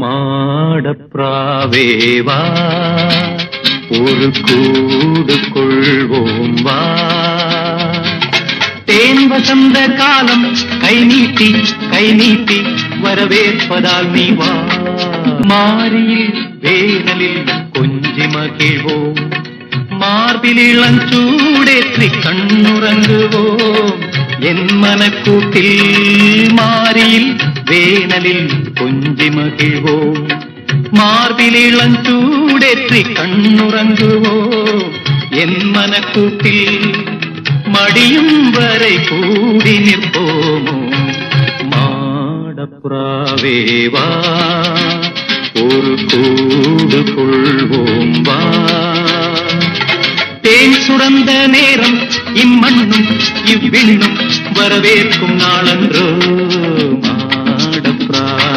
மாடப்ராவேவா ஒரு கூடு கொள்வோம் வா. தேன் வசந்த காலம் கை நீட்டி வரவேற்பதால் நீ வா. மாரியில் வேனலில் கொஞ்சி மகிழ்வோம், மார்பில் இளஞ்சூடேற்றி கண்ணுறங்குவோம். என் மனக்கூட்டில் மாரியில் வேனலில் கொஞ்சி மகிழ்வோம், மார்பில் இளஞ்சூடேற்றி கண்ணுறங்குவோம். என் மனக்கூட்டில் மடியும் வரை கூடி நிற்போமோ. மாடப்ராவேவா ஒரு கூடு கொள்வோம் வா. தேன் சுரந்த நேரம் இம்மண்ணும் இவ்விண்ணும் வரவேற்கும் நாளன்றோ. மாடப்ராவேவா